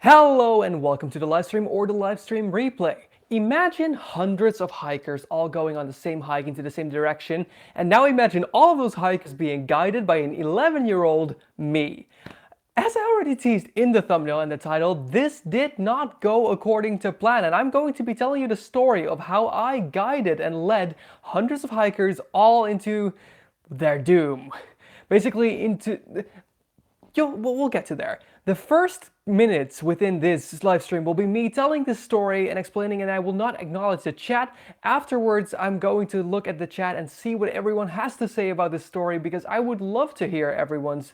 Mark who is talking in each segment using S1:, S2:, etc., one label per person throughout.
S1: Hello and welcome to the live stream or the live stream replay. Imagine hundreds of hikers all going on the same hike into the same direction, and now imagine all of those hikers being guided by an 11-year-old me. As I already teased in the thumbnail and the title, this did not go according to plan, and I'm going to be telling you the story of how I guided and led hundreds of hikers all into their doom. Basically into... we'll get to there. The first minutes within this live stream will be me telling this story and explaining, and I will not acknowledge the chat. Afterwards, I'm going to look at the chat and see what everyone has to say about this story, because I would love to hear everyone's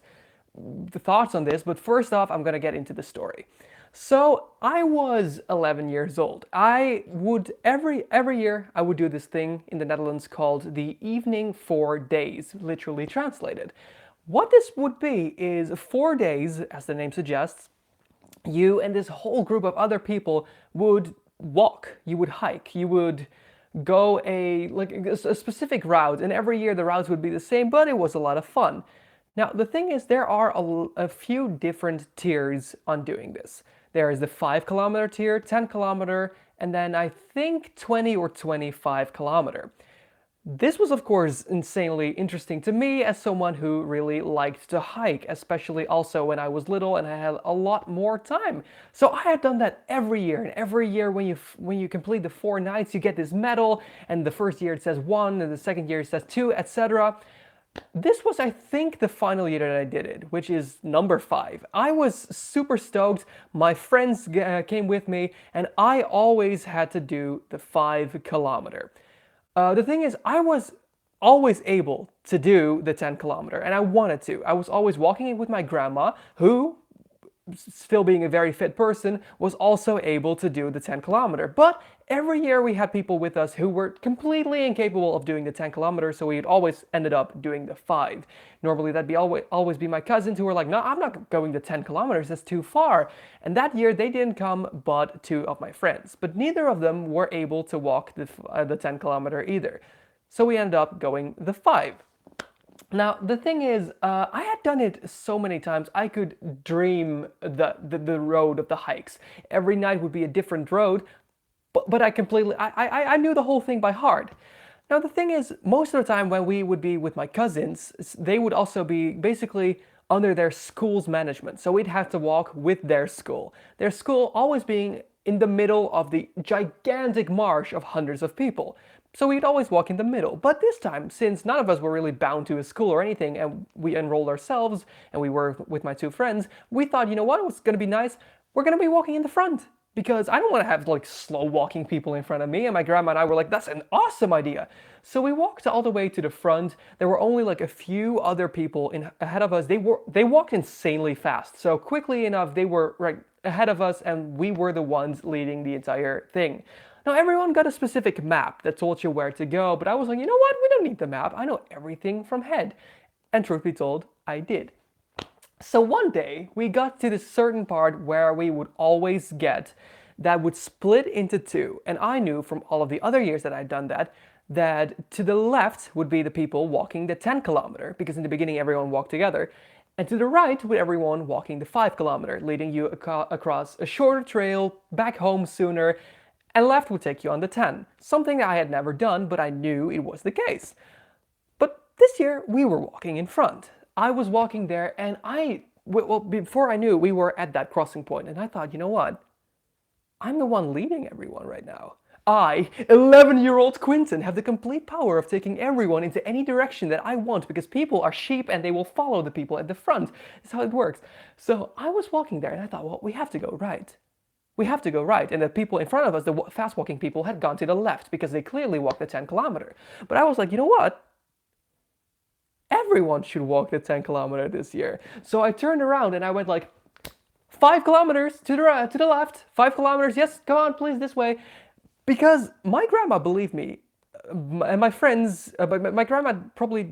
S1: thoughts on this. But first off, I'm going to get into the story. So I was 11 years old. I would every year I would do this thing in the Netherlands called the Evening 4 Days, literally translated. What this would be is 4 days, as the name suggests. You and this whole group of other people would walk, you would hike, you would go a specific route, and every year the routes would be the same, but it was a lot of fun. Now the thing is, there are a few different tiers on doing this. There is the 5 kilometer tier, 10 kilometer, and then I think 20 or 25 kilometer. This was, of course, insanely interesting to me as someone who really liked to hike, especially also when I was little and I had a lot more time. So I had done that every year, and every year when you complete the 4 nights, you get this medal, and the first year it says 1, and the second year it says 2, etc. This was, I think, the final year that I did it, which is number 5. I was super stoked. My friends came with me, and I always had to do the 5 kilometer. The thing is, I was always able to do the 10 kilometer, and I wanted to. I was always walking in with my grandma, who, still being a very fit person, was also able to do the 10 kilometer. But every year we had people with us who were completely incapable of doing the 10 kilometers, so we always ended up doing the 5. Normally that'd be always be my cousins who were like, no, I'm not going the 10 kilometers, that's too far. And that year they didn't come, but 2 of my friends. But neither of them were able to walk the 10 kilometer either. So we ended up going the 5. Now, the thing is, I had done it so many times, I could dream the road of the hikes. Every night would be a different road, but I knew the whole thing by heart. Now, the thing is, most of the time when we would be with my cousins, they would also be basically under their school's management. So we'd have to walk with their school. Their school always being in the middle of the gigantic marsh of hundreds of people. So we'd always walk in the middle. But this time, since none of us were really bound to a school or anything, and we enrolled ourselves, and we were with my 2 friends, we thought, you know what, what's going to be nice? We're going to be walking in the front. Because I don't want to have like slow walking people in front of me, and my grandma and I were like, that's an awesome idea. So we walked all the way to the front. There were only like a few other people ahead of us. They walked insanely fast. So quickly enough, they were right ahead of us, and we were the ones leading the entire thing. Now everyone got a specific map that told you where to go, but I was like, you know what? We don't need the map. I know everything from head. And truth be told, I did. So one day we got to this certain part where we would always get that would split into 2. And I knew from all of the other years that I'd done that to the left would be the people walking the 10 kilometer, because in the beginning everyone walked together. And to the right would everyone walking the 5 kilometer, leading you across a shorter trail, back home sooner, and left would take you on the 10. Something that I had never done, but I knew it was the case. But this year we were walking in front. I was walking there, and before I knew, we were at that crossing point, and I thought, you know what? I'm the one leading everyone right now. I, 11-year-old Quinten, have the complete power of taking everyone into any direction that I want, because people are sheep and they will follow the people at the front. That's how it works. So I was walking there, and I thought, well, we have to go right. We have to go right. And the people in front of us, the fast-walking people, had gone to the left, because they clearly walked the 10 kilometer. But I was like, you know what? Everyone should walk the 10 kilometer this year. So I turned around and I went like, 5 kilometers to the left, 5 kilometers, yes, come on, please, this way. Because my grandma believed me, and my friends, but my grandma probably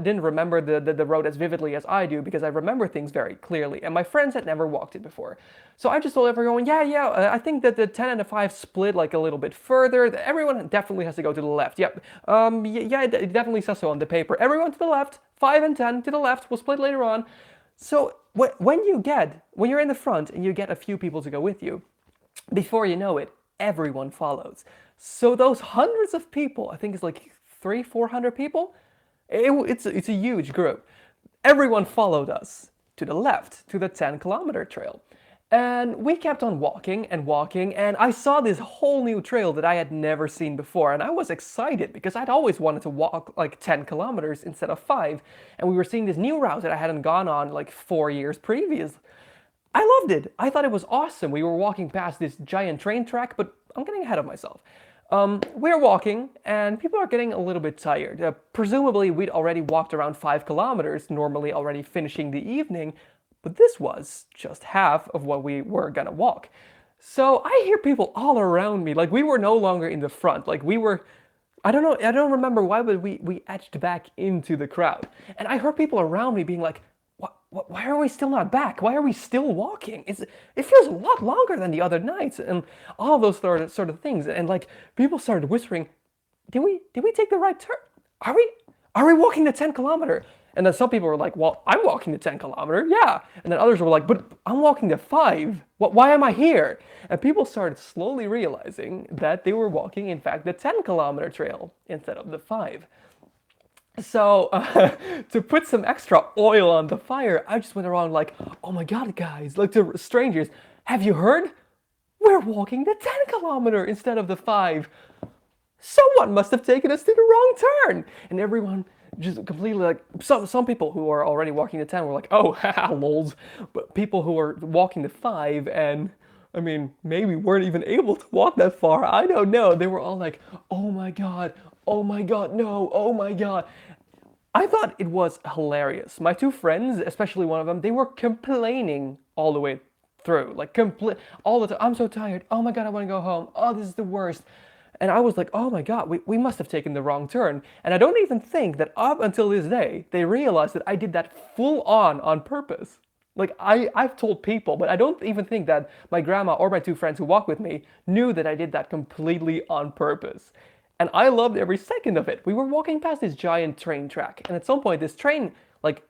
S1: didn't remember the road as vividly as I do, because I remember things very clearly, and my friends had never walked it before. So I just told everyone, yeah, I think that the 10 and the 5 split like a little bit further. Everyone definitely has to go to the left. Yep. Yeah, it definitely says so on the paper. Everyone to the left, 5 and 10 to the left, will split later on. So when you're in the front and you get a few people to go with you, before you know it, everyone follows. So those hundreds of people, I think it's like 400 people, it's a huge group. Everyone followed us to the left, to the 10-kilometer trail. And we kept on walking and walking, and I saw this whole new trail that I had never seen before, and I was excited because I'd always wanted to walk like 10 kilometers instead of 5, and we were seeing this new route that I hadn't gone on like 4 years previous. I loved it. I thought it was awesome. We were walking past this giant train track, but I'm getting ahead of myself. We're walking, and people are getting a little bit tired. Presumably, we'd already walked around 5 kilometers, normally already finishing the evening, but this was just half of what we were gonna walk. So I hear people all around me, like we were no longer in the front, like we were, I don't know, I don't remember why, but we edged back into the crowd. And I heard people around me being like, why are we still not back? Why are we still walking? It feels a lot longer than the other nights, and all of those sort of things. And like people started whispering, did we take the right turn? Are we walking the 10-kilometer? And then some people were like, well, I'm walking the 10-kilometer, yeah. And then others were like, but I'm walking the 5. Why am I here? And people started slowly realizing that they were walking, in fact, the 10-kilometer trail instead of the 5. So to put some extra oil on the fire, I just went around like, oh my God, guys, like to strangers, have you heard? We're walking the 10-kilometer instead of the 5. Someone must have taken us to the wrong turn. And everyone just completely like, some people who are already walking the 10 were like, oh, haha, lols. But people who are walking the 5 and I mean, maybe weren't even able to walk that far. I don't know. They were all like, oh my God, no, oh my God. I thought it was hilarious. My two friends, especially one of them, they were complaining all the way through. Like, all the time. I'm so tired. Oh my God, I want to go home. Oh, this is the worst. And I was like, oh my God, we must have taken the wrong turn. And I don't even think that up until this day, they realized that I did that full on purpose. Like, I've told people, but I don't even think that my grandma or my two friends who walk with me knew that I did that completely on purpose. And I loved every second of it. We were walking past this giant train track, and at some point this train, like,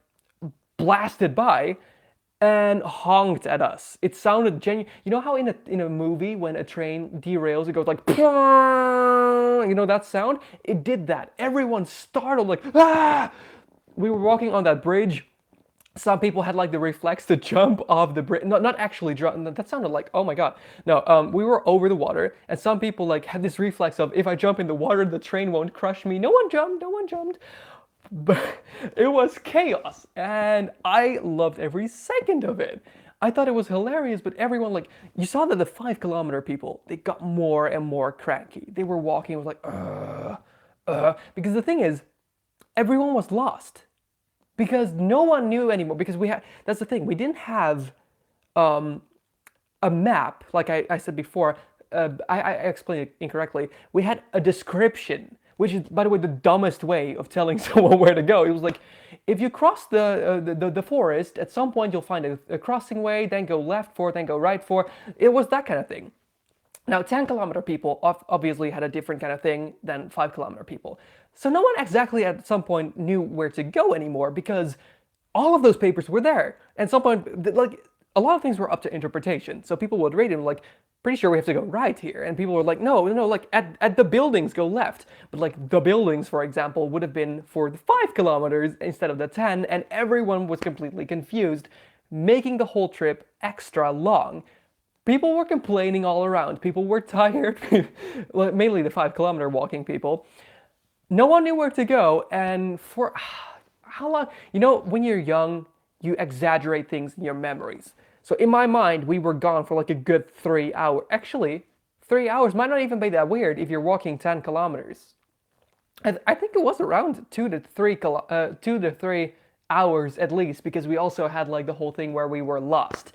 S1: blasted by and honked at us. It sounded genuine. You know how in a movie when a train derails, it goes like, you know that sound? It did that. Everyone startled, like, ah! We were walking on that bridge. Some people had like the reflex to jump off the bridge. Not actually jump. That sounded like, oh my God. No, we were over the water, and some people like had this reflex of, if I jump in the water, the train won't crush me. No one jumped. But it was chaos, and I loved every second of it. I thought it was hilarious, but everyone, like, you saw that the 5-kilometer people, they got more and more cranky. They were walking, it was like, because the thing is, everyone was lost. Because no one knew anymore. Because that's the thing, we didn't have a map, like I said before. I explained it incorrectly. We had a description, which is, by the way, the dumbest way of telling someone where to go. It was like, if you cross the forest, at some point you'll find a crossing way, then go left for, then go right for. It was that kind of thing. Now, 10-kilometer people obviously had a different kind of thing than 5-kilometer people. So no one exactly at some point knew where to go anymore because all of those papers were there. At some point, like, a lot of things were up to interpretation. So people would read it and like, pretty sure we have to go right here. And people were like, no, like at the buildings, go left. But like the buildings, for example, would have been for the 5 kilometers instead of the 10. And everyone was completely confused, making the whole trip extra long. People were complaining all around. People were tired, mainly the 5-kilometer walking people. No one knew where to go, and for how long? You know, when you're young, you exaggerate things in your memories. So in my mind, we were gone for like a good 3 hours. Actually, 3 hours might not even be that weird if you're walking 10 kilometers. I think it was around 2 to 3 hours at least, because we also had like the whole thing where we were lost.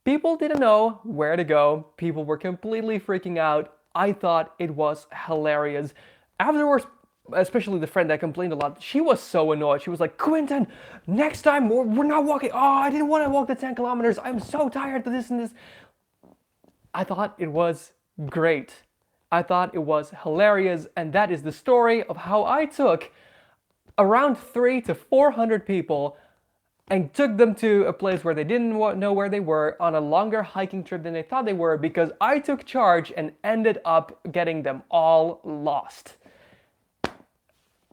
S1: People didn't know where to go. People were completely freaking out. I thought it was hilarious. Afterwards, especially the friend that complained a lot, she was so annoyed. She was like, Quinten, next time we're not walking. Oh, I didn't want to walk the 10 kilometers. I'm so tired of this and this. I thought it was great. I thought it was hilarious. And that is the story of how I took around 300 to 400 people and took them to a place where they didn't know where they were on a longer hiking trip than they thought they were because I took charge and ended up getting them all lost.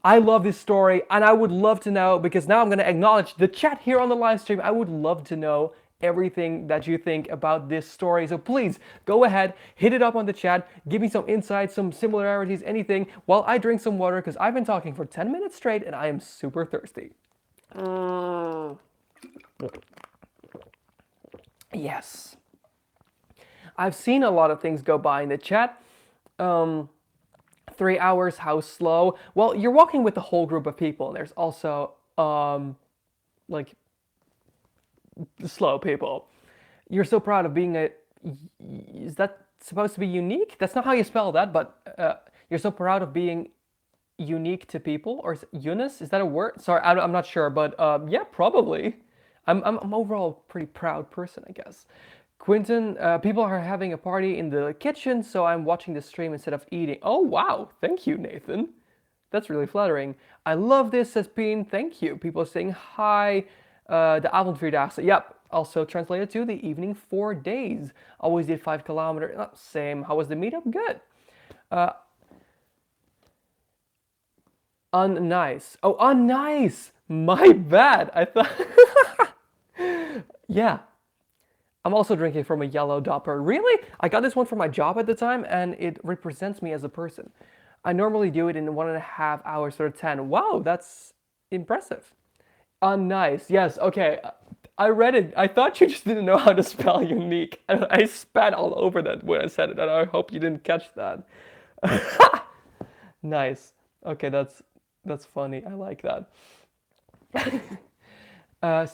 S1: I love this story and I would love to know, because now I'm going to acknowledge the chat here on the live stream. I would love to know everything that you think about this story. So please go ahead, hit it up on the chat, give me some insights, some similarities, anything, while I drink some water, because I've been talking for 10 minutes straight and I am super thirsty. Yes. I've seen a lot of things go by in the chat. 3 hours, how slow? Well, you're walking with a whole group of people, and there's also like slow people. You're so proud of being a. Is that supposed to be unique? That's not how you spell that, but you're so proud of being unique to people, or Eunice? Is that a word? Sorry, I'm not sure, but yeah, probably. I'm overall a pretty proud person, I guess. Quinten, people are having a party in the kitchen, so I'm watching the stream instead of eating. Oh, wow. Thank you, Nathan. That's really flattering. I love this, says Pien. Thank you. People are saying hi. The avondvierdaagse. Yep. Also translated to the evening 4 days. Always did 5 kilometers. Oh, same. How was the meetup? Good. Unnice. Oh, unnice. My bad. I thought. Yeah. I'm also drinking from a yellow Doppler. Really? I got this one for my job at the time, and it represents me as a person. I normally do it in 1.5 hours or 10. Wow, that's impressive. Nice. Yes, okay. I read it. I thought you just didn't know how to spell unique. I spat all over that when I said it, and I hope you didn't catch that. Nice. Okay, that's funny. I like that. uh,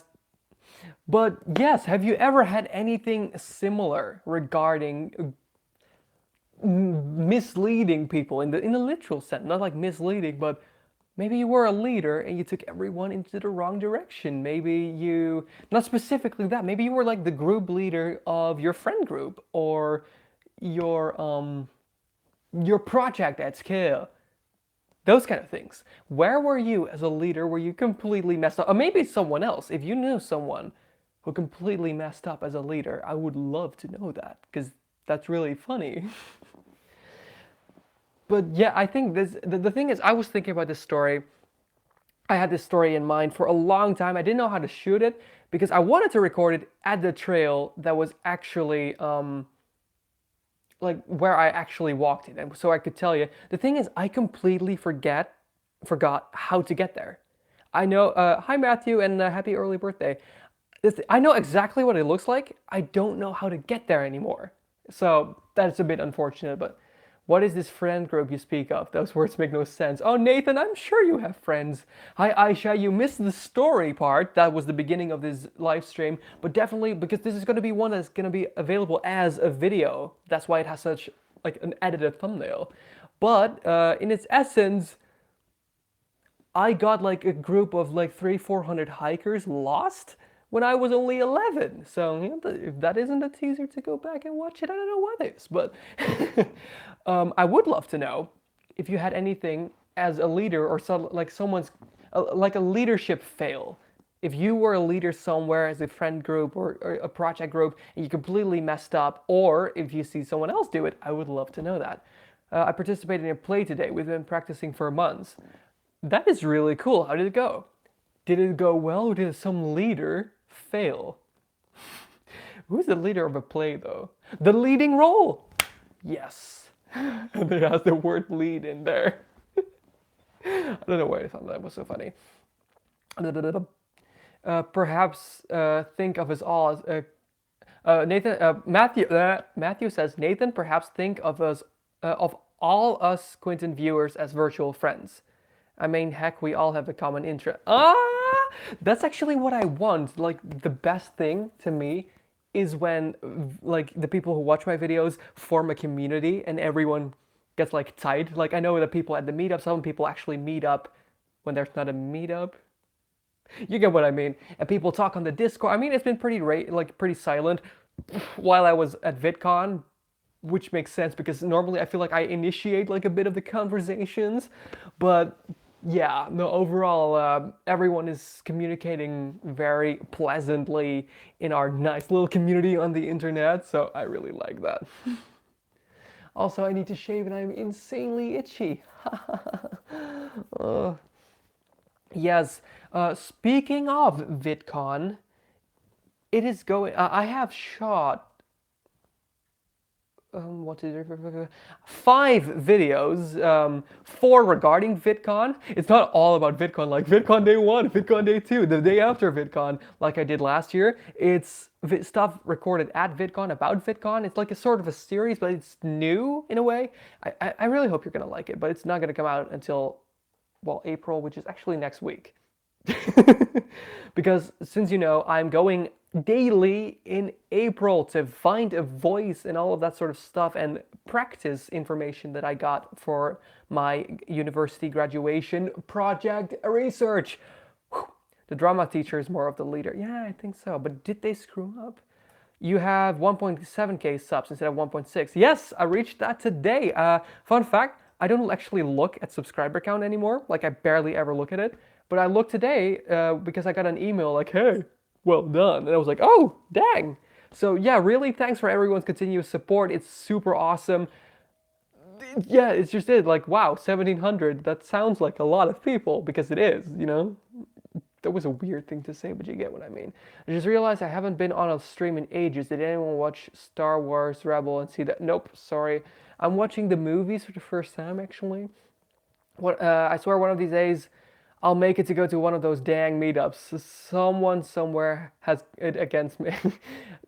S1: But yes, have you ever had anything similar regarding misleading people in the literal sense? Not like misleading, but maybe you were a leader and you took everyone into the wrong direction. Maybe you, not specifically that, maybe you were like the group leader of your friend group or your project at scale. Those kind of things. Where were you as a leader where you completely messed up? Or maybe it's someone else. If you knew someone who completely messed up as a leader, I would love to know that, because that's really funny. But yeah, I think the thing is, I was thinking about this story. I had this story in mind for a long time. I didn't know how to shoot it because I wanted to record it at the trail that was actually like where I actually walked it, and so I could tell you. The thing is, I completely forgot how to get there. I know. Hi Matthew, and happy early birthday. I know exactly what it looks like. I don't know how to get there anymore. So that's a bit unfortunate. But what is this friend group you speak of? Those words make no sense. Oh, Nathan, I'm sure you have friends. Hi, Aisha. You missed the story part. That was the beginning of this live stream. But definitely, because this is going to be one that's going to be available as a video. That's why it has such like an edited thumbnail. But in its essence, I got like a group of like 300-400 hikers lost when I was only 11. So you know, if that isn't a teaser to go back and watch it, I don't know what is. But I would love to know if you had anything as a leader or like someone's like a leadership fail. If you were a leader somewhere as a friend group or a project group and you completely messed up, or if you see someone else do it, I would love to know that. I participated in a play today. We've been practicing for months. That is really cool. How did it go? Did it go well, or did some leader fail? Who's the leader of a play, though? The leading role! Yes. And it has the word lead in there. I don't know why I thought that was so funny. Perhaps think of us all as... Matthew says, Nathan, perhaps think of us, of all us Quinten viewers as virtual friends. I mean, heck, we all have a common interest. That's actually what I want. Like, the best thing to me is when, like, the people who watch my videos form a community and everyone gets, like, tight. Like, I know that people at the meetup, some people actually meet up when there's not a meetup. You get what I mean. And people talk on the Discord. I mean, it's been pretty silent while I was at VidCon, which makes sense because normally I feel like I initiate, like, a bit of the conversations. But Yeah, no, overall, everyone is communicating very pleasantly in our nice little community on the internet, so I really like that. Also, I need to shave and I'm insanely itchy. uh, yes, speaking of VidCon, it is going. I have shot what is it? 5 videos, 4 regarding VidCon. It's not all about VidCon, like VidCon day 1, VidCon day 2, the day after VidCon, like I did last year. It's stuff recorded at VidCon about VidCon. It's like a sort of a series, but it's new in a way. I really hope you're gonna like it, but it's not gonna come out until, well, April, which is actually next week. Because since you know, I'm going daily in April to find a voice and all of that sort of stuff and practice information that I got for my university graduation project research. The drama teacher is more of the leader. Yeah, I think so. But did they screw up? You have 1.7k subs instead of 1.6. Yes, I reached that today. Fun fact, I don't actually look at subscriber count anymore. Like, I barely ever look at it. But I looked today because I got an email like, hey, well done. And I was like, oh, dang. So yeah, really thanks for everyone's continuous support. It's super awesome. Yeah, it's just it. Like, wow, 1,700. That sounds like a lot of people because it is, you know? That was a weird thing to say, but you get what I mean. I just realized I haven't been on a stream in ages. Did anyone watch Star Wars Rebel and see that? Nope, sorry. I'm watching the movies for the first time, actually. What? I swear one of these days I'll make it to go to one of those dang meetups. Someone somewhere has it against me.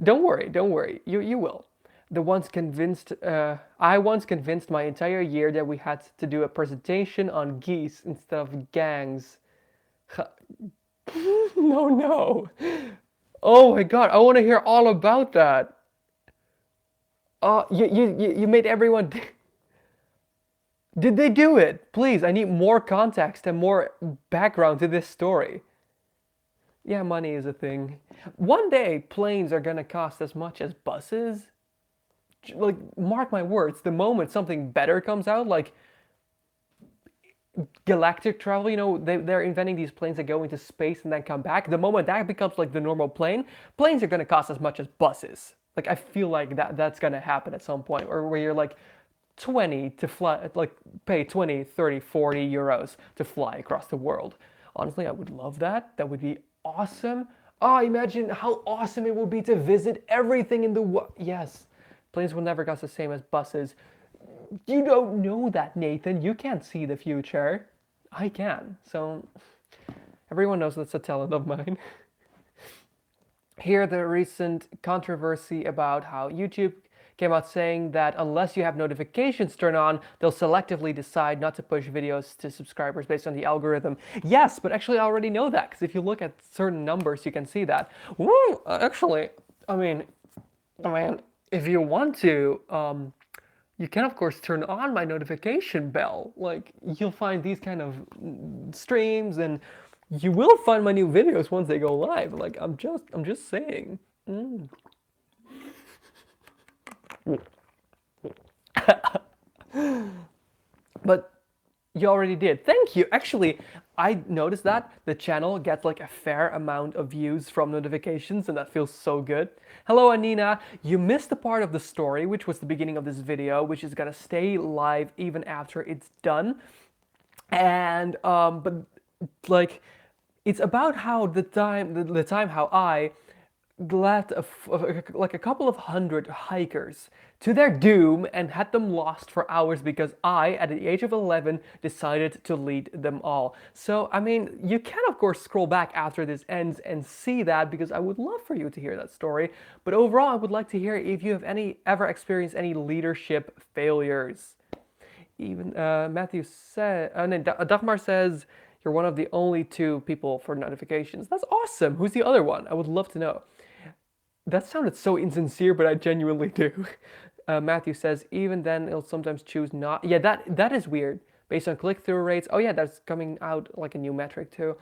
S1: Don't worry, don't worry. You will. I once convinced my entire year that we had to do a presentation on geese instead of gangs. No, no. Oh my God, I want to hear all about that. You made everyone. Did they do it? Please, I need more context and more background to this story. Yeah, money is a thing. One day, planes are gonna cost as much as buses. Like, mark my words, the moment something better comes out, like galactic travel, you know, they're inventing these planes that go into space and then come back. The moment that becomes like the normal plane, planes are gonna cost as much as buses. Like, I feel like that's gonna happen at some point, or where you're like 20 to fly, like pay 20, 30, 40 euros to fly across the world. Honestly, I would love that. That would be awesome. Oh, imagine how awesome it would be to visit everything in the world. Yes, planes will never cost the same as buses. You don't know that, Nathan. You can't see the future. I can. So everyone knows that's a talent of mine. Here, the recent controversy about how YouTube came out saying that unless you have notifications turned on, they'll selectively decide not to push videos to subscribers based on the algorithm. Yes, but actually I already know that, because if you look at certain numbers, you can see that. Woo! Actually, I mean, if you want to, you can of course turn on my notification bell. Like, you'll find these kind of streams, and you will find my new videos once they go live. Like, I'm just saying. But you already did. Thank you. Actually, I noticed that the channel gets like a fair amount of views from notifications, and that feels so good. Hello, Anina. You missed the part of the story, which was the beginning of this video, which is gonna stay live even after it's done. And but like, it's about how the time how I led like a couple of hundred hikers to their doom and had them lost for hours because I, at the age of 11, decided to lead them all. So, I mean, you can of course scroll back after this ends and see that, because I would love for you to hear that story. But overall, I would like to hear if you have ever experienced any leadership failures. Even Matthew said, and then Dagmar says, you're one of the only 2 people for notifications. That's awesome. Who's the other one? I would love to know. That sounded so insincere, but I genuinely do. Matthew says, even then, it'll sometimes choose not. Yeah, that is weird. Based on click-through rates. Oh yeah, that's coming out like a new metric too.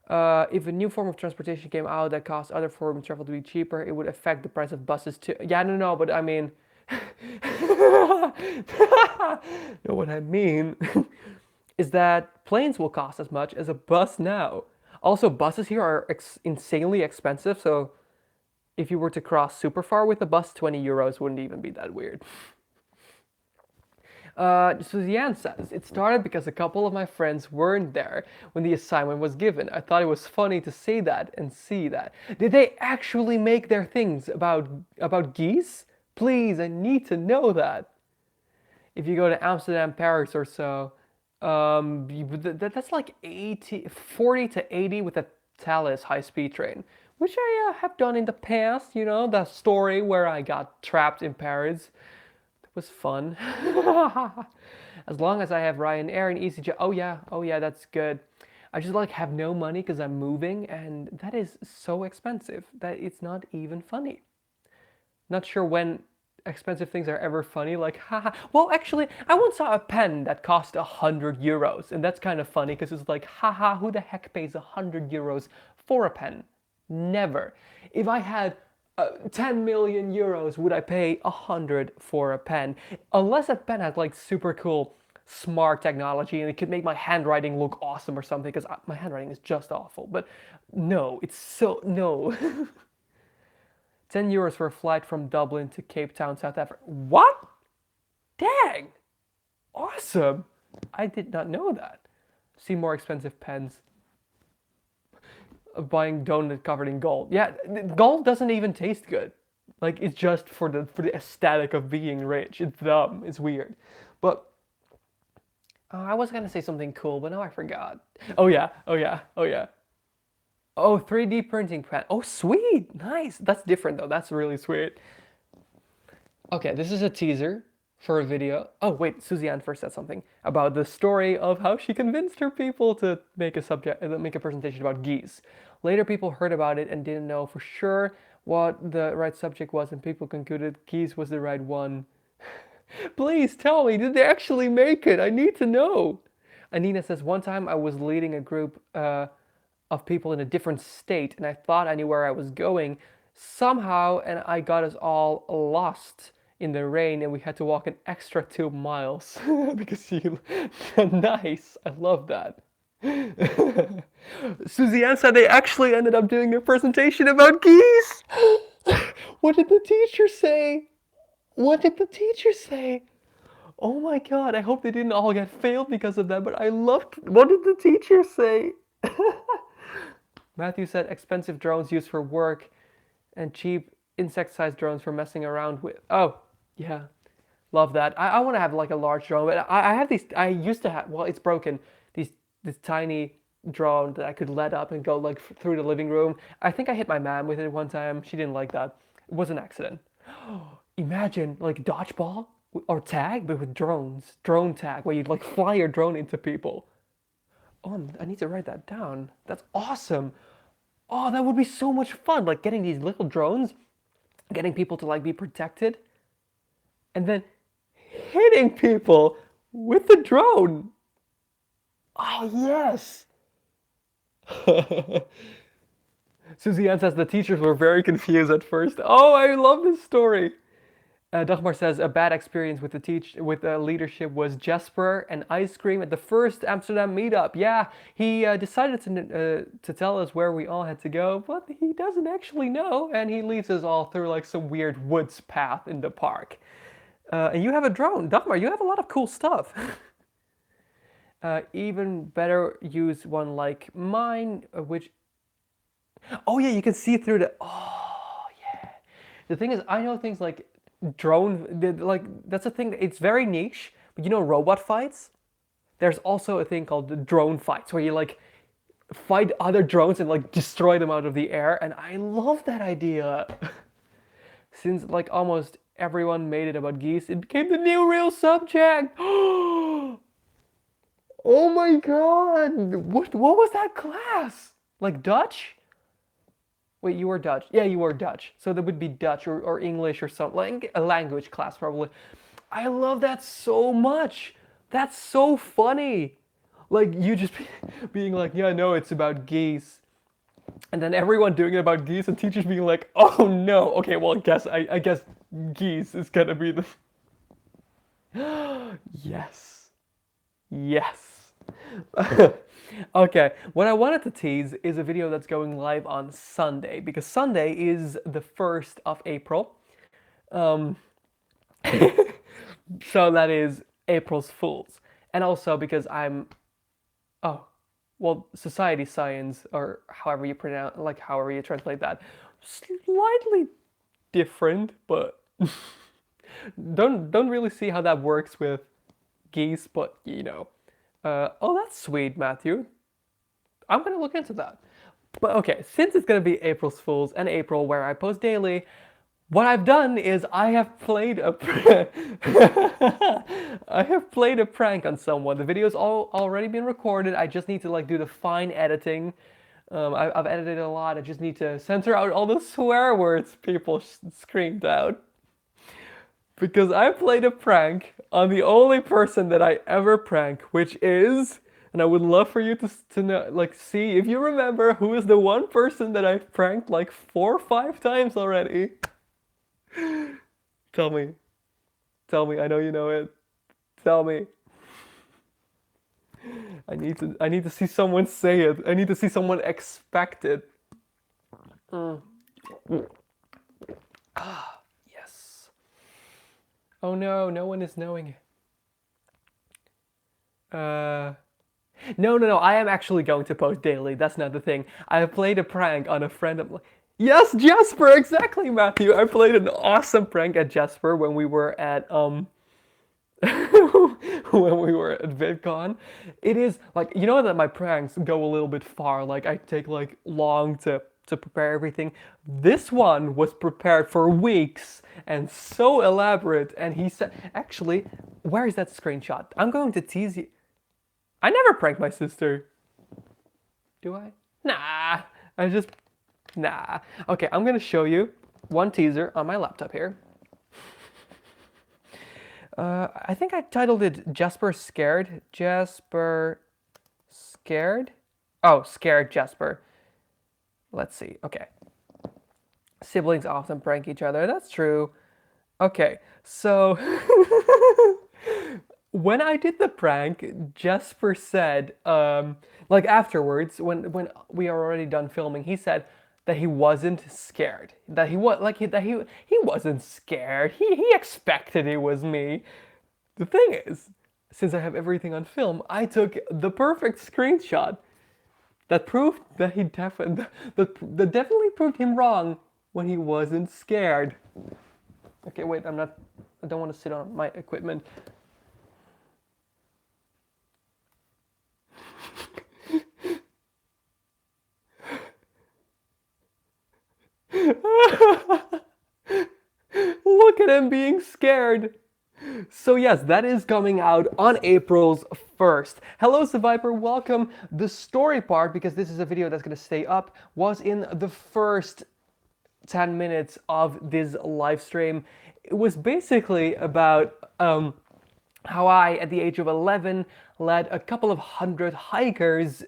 S1: If a new form of transportation came out that caused other forms of travel to be cheaper, it would affect the price of buses too. Yeah, I don't know, but I mean, know what I mean? is that planes will cost as much as a bus now. Also, buses here are insanely expensive, so if you were to cross super far with a bus, 20 euros wouldn't even be that weird. Suzanne says, it started because a couple of my friends weren't there when the assignment was given. I thought it was funny to say that and see that. Did they actually make their things about geese? Please, I need to know that. If you go to Amsterdam, Paris or so, that's like 40 to 80 with a Thalys high-speed train, which I have done in the past, you know, that story where I got trapped in Paris. It was fun. As long as I have Ryanair and EasyJet, oh yeah, that's good. I just like have no money because I'm moving, and that is so expensive that it's not even funny. Not sure when expensive things are ever funny, like haha. Well, actually, I once saw a pen that cost 100 euros, and that's kind of funny because it's like haha, who the heck pays 100 euros for a pen? Never. If I had 10 million euros, would I pay 100 for a pen? Unless that pen had like super cool smart technology and it could make my handwriting look awesome or something, because my handwriting is just awful. But no, it's so no. 10 euros for a flight from Dublin to Cape Town, South Africa. What? Dang! Awesome! I did not know that. See more expensive pens. Buying donut covered in gold. Yeah, gold doesn't even taste good. Like, it's just for the aesthetic of being rich. It's dumb. It's weird. But I was gonna say something cool, but now I forgot. Oh yeah, oh yeah, oh yeah. Oh, 3D printing press. Oh, sweet. Nice. That's different though. That's really sweet. Okay, this is a teaser for a video. Oh, wait, Suzanne first said something about the story of how she convinced her people to make a presentation about geese. Later, people heard about it and didn't know for sure what the right subject was, and people concluded geese was the right one. Please tell me, did they actually make it? I need to know. Anina says, one time I was leading a group of people in a different state, and I thought I knew where I was going somehow, and I got us all lost in the rain, and we had to walk an extra 2 miles because you. Nice, I love that. Suzanne said they actually ended up doing a presentation about geese. What did the teacher say? What did the teacher say? Oh my god, I hope they didn't all get failed because of that, but I loved. What did the teacher say? Matthew said expensive drones used for work and cheap insect-sized drones for messing around with. Oh, yeah. Love that. I want to have like a large drone, but I have these. I used to have. Well, it's broken. This tiny drone that I could let up and go like through the living room. I think I hit my mom with it one time. She didn't like that. It was an accident. Imagine like dodgeball or tag, but with drones. Drone tag, where you'd like fly your drone into people. Oh, I need to write that down. That's awesome. Oh, that would be so much fun. Like getting these little drones, getting people to like be protected, and then hitting people with the drone. Oh, yes. Suzanne says the teachers were very confused at first. Oh, I love this story. Dagmar says a bad experience with the leadership was Jesper and ice cream at the first Amsterdam meetup. Yeah, he decided to tell us where we all had to go, but he doesn't actually know, and he leads us all through like some weird woods path in the park. And you have a drone, Dagmar. You have a lot of cool stuff. Even better, use one like mine, which. Oh yeah, you can see through the. Oh yeah. The thing is, I know things like drone, like that's a thing. It's very niche, but you know robot fights. There's also a thing called the drone fights where you like fight other drones and like destroy them out of the air, and I love that idea. Since like almost everyone made it about geese, it became the new real subject. Oh my god! What was that class? Like Dutch? Wait, you were Dutch. Yeah, you were Dutch. So that would be Dutch or English or something, like a language class probably. I love that so much. That's so funny. Like you just being like, yeah, no, it's about geese. And then everyone doing it about geese and teachers being like, oh no. Okay, well, I guess geese is gonna be the. Yes. Yes. Okay, what I wanted to tease is a video that's going live on Sunday because Sunday is the 1st of April. Um, so that is April's Fools. And also because oh, well, society science, or however you pronounce, like however you translate that, slightly different, but don't really see how that works with geese, but you know. Oh, that's sweet, Matthew. I'm gonna look into that. But okay, since it's gonna be April's Fools and April, where I post daily, what I've done is I have played a I have played a prank on someone. The video's all already been recorded. I just need to like do the fine editing. I've edited a lot. I just need to censor out all the swear words people screamed out. Because I played a prank on the only person that I ever prank, which is, and I would love for you to know, like, see if you remember who is the one person that I've pranked like 4 or 5 times already. Tell me. Tell me. I know you know it. Tell me. I need to see someone say it. I need to see someone expect it. Mm. Ah, yes. Oh no, no one is knowing. Uh no. I am actually going to post daily. That's not the thing. I have played a prank on a friend of mine. Yes, Jasper, exactly, Matthew. I played an awesome prank at Jasper when we were at when we were at VidCon. It is like, you know that my pranks go a little bit far. Like I take like long to prepare everything. This one was prepared for weeks and so elaborate. And he said, actually, where is that screenshot? I'm going to tease you. I never prank my sister. Do I? Nah. I just Nah. Okay, I'm gonna show you one teaser on my laptop here. I think I titled it Jasper Scared. Jasper Scared? Oh, Scared Jasper. Let's see. Okay. Siblings often prank each other. That's true. Okay, so when I did the prank, Jasper said, like afterwards, when we are already done filming, he said that he wasn't scared. That he was like he wasn't scared. He expected it was me. The thing is, since I have everything on film, I took the perfect screenshot that proved that that definitely proved him wrong when he wasn't scared. Okay, wait, I don't want to sit on my equipment. Look at him being scared. So yes, that is coming out on April's 1st. Hello Survivor, welcome. The story part, because this is a video that's going to stay up, was in the first 10 minutes of this live stream. It was basically about how I, at the age of 11, led a couple of hundred hikers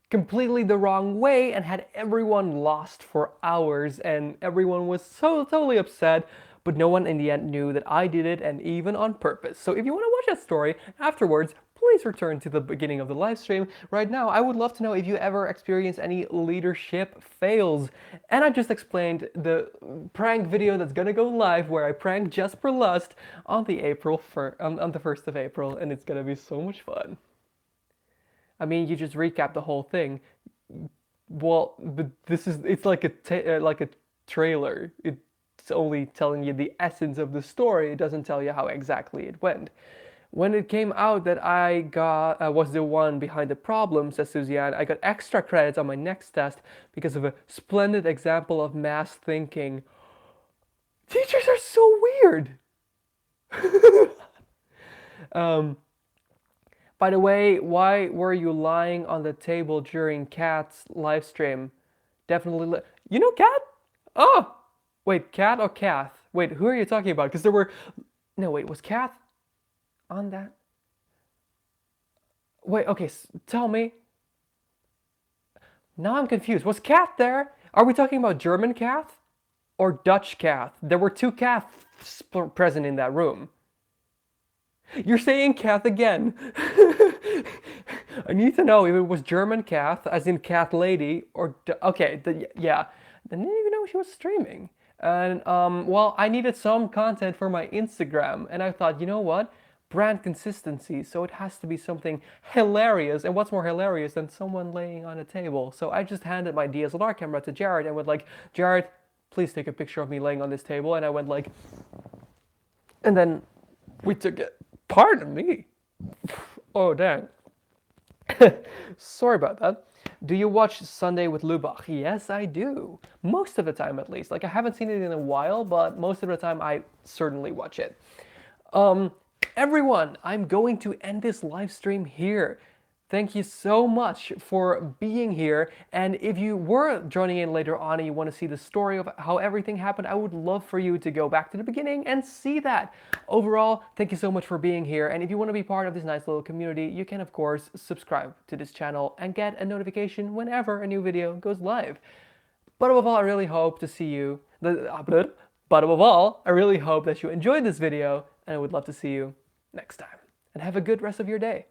S1: completely the wrong way and had everyone lost for hours, and everyone was so totally upset, but no one in the end knew that I did it, and even on purpose. So if you want to watch that story afterwards, please return to the beginning of the live stream. Right now, I would love to know if you ever experienced any leadership fails. And I just explained the prank video that's gonna go live where I pranked Jasper Lust on the on the 1st of April, and it's gonna be so much fun. I mean, you just recap the whole thing. Well, but it's like a trailer. It's only telling you the essence of the story. It doesn't tell you how exactly it went. When it came out that I was the one behind the problem, says Suzanne, I got extra credits on my next test because of a splendid example of mass thinking. Teachers are so weird. By the way, why were you lying on the table during Kat's live stream? Definitely, you know Kat? Oh, wait, Kat or Kath? Wait, who are you talking about? Because there were, no, wait, was Kath on that? Wait, okay, tell me. Now I'm confused. Was Kath there? Are we talking about German Kath or Dutch Kath? There were two Kaths present in that room. You're saying Kath again. I need to know if it was German Kath, as in cat lady, or okay, yeah. I didn't even know she was streaming. And well, I needed some content for my Instagram, and I thought, you know what? Brand consistency, so it has to be something hilarious. And what's more hilarious than someone laying on a table? So I just handed my DSLR camera to Jared and went like, Jared, please take a picture of me laying on this table. And I went like, and then we took it. Pardon me. Oh, dang. Sorry about that. Do you watch Sunday with Lubach? Yes, I do. Most of the time, at least. Like, I haven't seen it in a while, but most of the time, I certainly watch it. Um, Everyone, I'm going to end this live stream here. Thank you so much for being here. And if you were joining in later on and you want to see the story of how everything happened, I would love for you to go back to the beginning and see that. Overall, thank you so much for being here. And if you want to be part of this nice little community, you can, of course, subscribe to this channel and get a notification whenever a new video goes live. But above all, I really hope to see you. But above all, I really hope that you enjoyed this video, and I would love to see you next time. And have a good rest of your day.